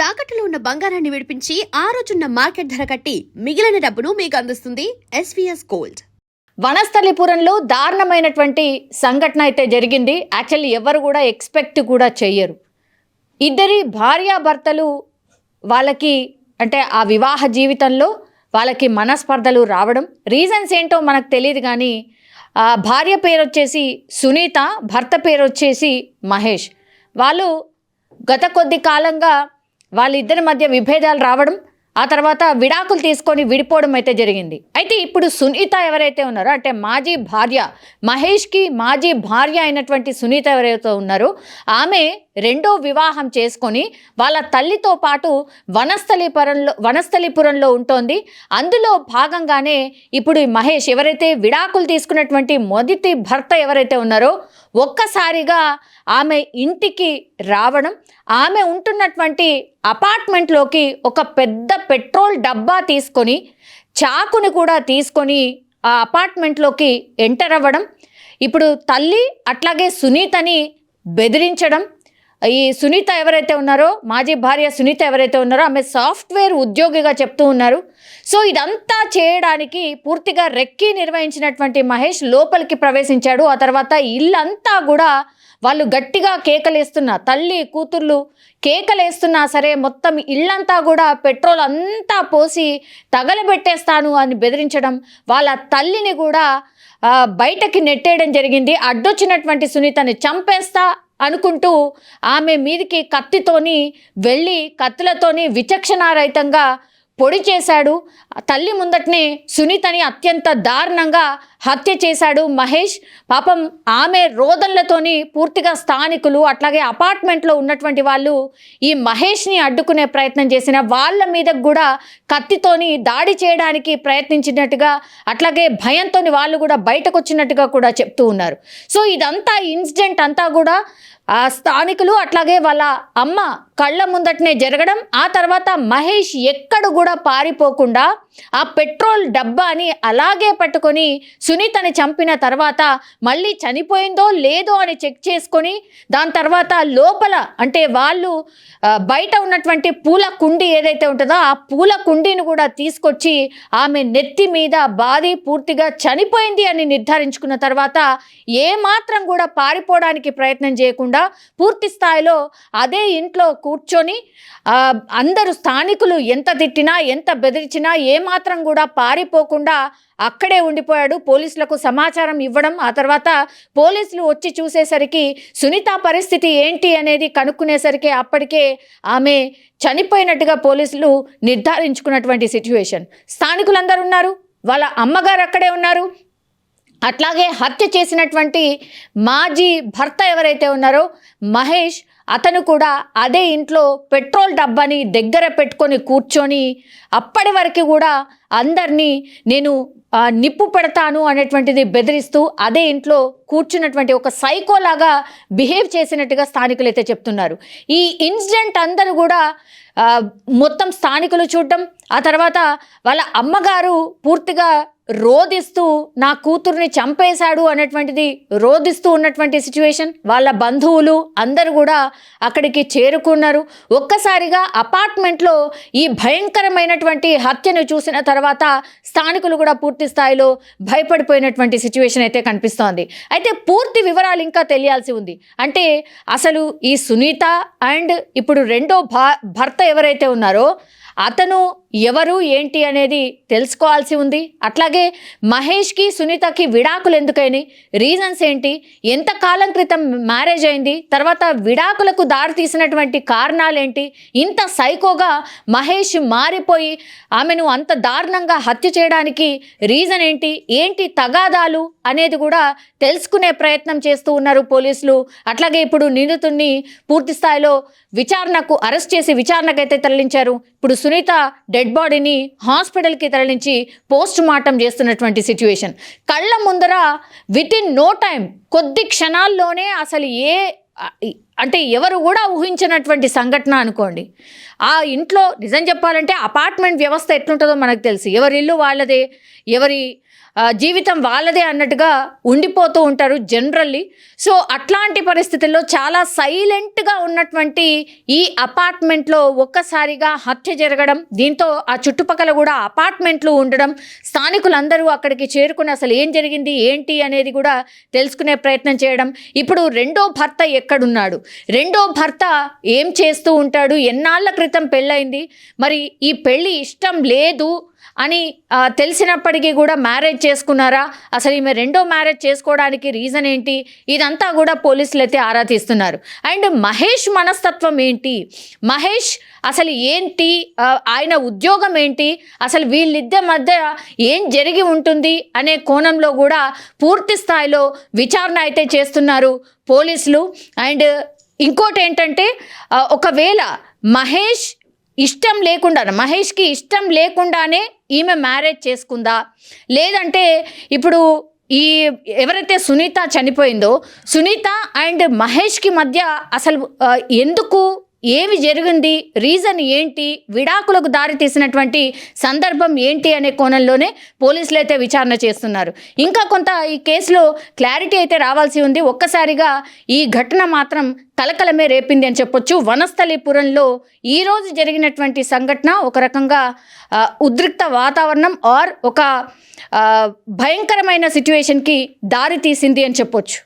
తాకట్టులో ఉన్న బంగారాన్ని విడిపించి ఆ రోజున్న మార్కెట్ ధర కట్టి మిగిలిన డబ్బును మీకు అందిస్తుంది ఎస్వీఎస్ గోల్డ్. వనస్థలిపురంలో దారుణమైనటువంటి సంఘటన అయితే జరిగింది. యాక్చువల్లీ ఎవరు కూడా ఎక్స్పెక్ట్ కూడా చెయ్యరు. ఇద్దరి భార్యాభర్తలు వాళ్ళకి అంటే ఆ వివాహ జీవితంలో వాళ్ళకి మనస్పర్ధలు రావడం, రీజన్స్ ఏంటో మనకు తెలియదు. కానీ భార్య పేరు వచ్చేసి సునీత, భర్త పేరు వచ్చేసి మహేష్. వాళ్ళు గత కొద్ది కాలంగా వాళ్ళిద్దరి మధ్య విభేదాలు రావడం, ఆ తర్వాత విడాకులు తీసుకొని విడిపోవడం అయితే జరిగింది. అయితే ఇప్పుడు సునీత ఎవరైతే ఉన్నారో అంటే మాజీ భార్య, మహేష్కి మాజీ భార్య అయినటువంటి సునీత ఎవరైతే ఉన్నారో ఆమె రెండో వివాహం చేసుకొని వాళ్ళ తల్లితో పాటు వనస్థలిపురంలో ఉంటోంది. అందులో భాగంగానే ఇప్పుడు మహేష్ ఎవరైతే విడాకులు తీసుకున్నటువంటి మొదటి భర్త ఎవరైతే ఉన్నారో ఒక్కసారిగా ఆమె ఇంటికి రావడం, ఆమె ఉంటున్నటువంటి అపార్ట్మెంట్లోకి ఒక పెద్ద పెట్రోల్ డబ్బా తీసుకొని, చాకుని కూడా తీసుకొని ఆ అపార్ట్మెంట్లోకి ఎంటర్ అవ్వడం, ఇప్పుడు తల్లి అట్లాగే సునీతని బెదిరించడం. ఈ సునీత ఎవరైతే ఉన్నారో మాజీ భార్య సునీత ఎవరైతే ఉన్నారో ఆమె సాఫ్ట్వేర్ ఉద్యోగిగా చెప్తూ ఉన్నారు. సో ఇదంతా చేయడానికి పూర్తిగా రెక్కి నిర్వహించినటువంటి మహేష్ లోపలికి ప్రవేశించాడు. ఆ తర్వాత ఇల్లంతా కూడా వాళ్ళు గట్టిగా కేకలేస్తున్నా, తల్లి కూతుర్లు కేకలేస్తున్నా సరే మొత్తం ఇల్లంతా కూడా పెట్రోల్ అంతా పోసి తగలబెట్టేస్తాను అని బెదిరించడం, వాళ్ళ తల్లిని కూడా బయటకి నెట్టేయడం జరిగింది. అడ్డొచ్చినటువంటి సునీతని చంపేస్తా అనుకుంటూ ఆమె మీదికి కత్తితోని వెళ్ళి కత్తులతోని విచక్షణారహితంగా పొడి చేశాడు. తల్లి ముందటనే సునీతని అత్యంత దారుణంగా హత్య చేశాడు మహేష్. పాపం ఆమె రోదనలతోని పూర్తిగా స్థానికులు అట్లాగే అపార్ట్మెంట్లో ఉన్నటువంటి వాళ్ళు ఈ మహేష్ని అడ్డుకునే ప్రయత్నం చేసిన, వాళ్ళ మీద కూడా కత్తితోని దాడి చేయడానికి ప్రయత్నించినట్టుగా అట్లాగే భయంతో వాళ్ళు కూడా బయటకు వచ్చినట్టుగా కూడా చెప్తూ ఉన్నారు. సో ఇదంతా ఇన్సిడెంట్ అంతా కూడా ఆ స్థానికులు అట్లాగే వాళ్ళ అమ్మ కళ్ళ ముందటనే జరగడం, ఆ తర్వాత మహేష్ ఎక్కడ కూడా పారిపోకుండా ఆ పెట్రోల్ డబ్బాని అలాగే పట్టుకొని సునీతని చంపిన తర్వాత మళ్ళీ చనిపోయిందో లేదో అని చెక్ చేసుకొని దాని తర్వాత లోపల అంటే వాళ్ళు బయట ఉన్నటువంటి పూల కుండి ఏదైతే ఉంటుందో ఆ పూల కుండీని కూడా తీసుకొచ్చి ఆమె నెత్తి మీద బాది పూర్తిగా చనిపోయింది అని నిర్ధారించుకున్న తర్వాత ఏమాత్రం కూడా పారిపోవడానికి ప్రయత్నం చేయకుండా పూర్తి స్థాయిలో అదే ఇంట్లో కూర్చొని అందరూ స్థానికులు ఎంత తిట్టినా ఎంత బెదిరించినా ఏమాత్రం కూడా పారిపోకుండా అక్కడే ఉండిపోయాడు. పోలీసులకు సమాచారం ఇవ్వడం, ఆ తర్వాత పోలీసులు వచ్చి చూసేసరికి సునీత పరిస్థితి ఏంటి అనేది కనుక్కునేసరికి అప్పటికే ఆమె చనిపోయినట్టుగా పోలీసులు నిర్ధారించుకున్నటువంటి సిచ్యువేషన్. స్థానికులందరూ ఉన్నారు, వాళ్ళ అమ్మగారు అక్కడే ఉన్నారు. అట్లాగే హత్య చేసినటువంటి మాజీ భర్త ఎవరైతే ఉన్నారో మహేష్, అతను కూడా అదే ఇంట్లో పెట్రోల్ డబ్బాని దగ్గర పెట్టుకొని కూర్చొని అప్పటి వరకు కూడా అందరినీ నేను నిప్పు పెడతాను అనేటువంటిది బెదిరిస్తూ అదే ఇంట్లో కూర్చున్నటువంటి ఒక సైకోలాగా బిహేవ్ చేసినట్టుగా స్థానికులు అయితే చెప్తున్నారు. ఈ ఇన్సిడెంట్ అందరూ కూడా మొత్తం స్థానికులు చూడటం, ఆ తర్వాత వాళ్ళ అమ్మగారు పూర్తిగా రోదిస్తూ నా కూతుర్ని చంపేశాడు అనేటువంటిది రోదిస్తూ ఉన్నటువంటి సిచ్యువేషన్. వాళ్ళ బంధువులు అందరూ కూడా అక్కడికి చేరుకున్నారు. ఒక్కసారిగా అపార్ట్మెంట్లో ఈ భయంకరమైనటువంటి హత్యను చూసిన తర్వాత స్థానికులు కూడా పూర్తి స్థాయిలో భయపడిపోయినటువంటి సిచ్యువేషన్ అయితే కనిపిస్తోంది. అయితే పూర్తి వివరాలు ఇంకా తెలియాల్సి ఉంది. అంటే అసలు ఈ సునీత అండ్ ఇప్పుడు రెండో భర్త ఎవరైతే ఉన్నారో అతను ఎవరు ఏంటి అనేది తెలుసుకోవాల్సి ఉంది. అట్లాగే మహేష్కి సునీతకి విడాకులు ఎందుకైనాయి, రీజన్స్ ఏంటి, ఎంతకాలం క్రితం మ్యారేజ్ అయింది, తర్వాత విడాకులకు దారి తీసినటువంటి కారణాలేంటి, ఇంత సైకోగా మహేష్ మారిపోయి ఆమెను అంత దారుణంగా హత్య చేయడానికి రీజన్ ఏంటి, ఏంటి తగాదాలు అనేది కూడా తెలుసుకునే ప్రయత్నం చేస్తూ ఉన్నారు పోలీసులు. అట్లాగే ఇప్పుడు నిందితుడిని పూర్తి స్థాయిలో విచారణకు అరెస్ట్ చేసి విచారణకైతే తరలించారు. ఇప్పుడు సునీత డెడ్ బాడీని హాస్పిటల్కి తరలించి పోస్ట్ మార్టం చేస్తున్నటువంటి సిచ్యువేషన్. కళ్ళ ముందర విత్ ఇన్ నో టైం కొద్ది క్షణాల్లోనే అసలు అంటే ఎవరు కూడా ఊహించినటువంటి సంఘటన అనుకోండి. ఆ ఇంట్లో నిజం చెప్పాలంటే అపార్ట్మెంట్ వ్యవస్థ ఎట్లుంటుందో మనకు తెలుసు. ఎవరి ఇల్లు వాళ్ళదే, ఎవరి జీవితం వాళ్ళదే అన్నట్టుగా ఉండిపోతూ ఉంటారు జనరల్లీ. సో అట్లాంటి పరిస్థితుల్లో చాలా సైలెంట్గా ఉన్నటువంటి ఈ అపార్ట్మెంట్లో ఒక్కసారిగా హత్య జరగడం, దీంతో ఆ చుట్టుపక్కల కూడా అపార్ట్మెంట్లు ఉండడం, స్థానికులందరూ అక్కడికి చేరుకుని అసలు ఏం జరిగింది ఏంటి అనేది కూడా తెలుసుకునే ప్రయత్నం చేయడం. ఇప్పుడు రెండో భర్త ఎక్కడున్నాడు, రెండో భర్త ఏం చేస్తూ ఉంటాడు, ఎన్నాళ్ళ క్రితం పెళ్ళయింది, మరి ఈ పెళ్ళి ఇష్టం లేదు అని తెలిసినప్పటికీ కూడా మ్యారేజ్ చేసుకున్నారా, అసలు ఈమె రెండో మ్యారేజ్ చేసుకోవడానికి రీజన్ ఏంటి, ఇదంతా కూడా పోలీసులు అయితే ఆరా తీస్తున్నారు. అండ్ మహేష్ మనస్తత్వం ఏంటి, మహేష్ అసలు ఏంటి, ఆయన ఉద్యోగం ఏంటి, అసలు వీళ్ళిద్దరి మధ్య ఏం జరిగి ఉంటుంది అనే కోణంలో కూడా పూర్తి స్థాయిలో విచారణ అయితే చేస్తున్నారు పోలీసులు. అండ్ ఇంకోటి ఏంటంటే ఒకవేళ మహేష్కి ఇష్టం లేకుండానే ఈమె మ్యారేజ్ చేసుకుందా, లేదంటే ఇప్పుడు ఈ ఎవరైతే సునీత చనిపోయిందో సునీత అండ్ మహేష్కి మధ్య అసలు ఎందుకు, ఏమి జరిగింది, రీజన్ ఏంటి, విడాకులకు దారి తీసినటువంటి సందర్భం ఏంటి అనే కోణంలోనే పోలీసులు అయితే విచారణ చేస్తున్నారు. ఇంకా కొంత ఈ కేసులో క్లారిటీ అయితే రావాల్సి ఉంది. ఒక్కసారిగా ఈ ఘటన మాత్రం కలకలమే రేపింది అని చెప్పొచ్చు. వనస్థలీపురంలో ఈరోజు జరిగినటువంటి సంఘటన ఒక రకంగా ఉద్రిక్త వాతావరణం ఆర్ ఒక భయంకరమైన సిచ్యువేషన్కి దారి తీసింది అని చెప్పొచ్చు.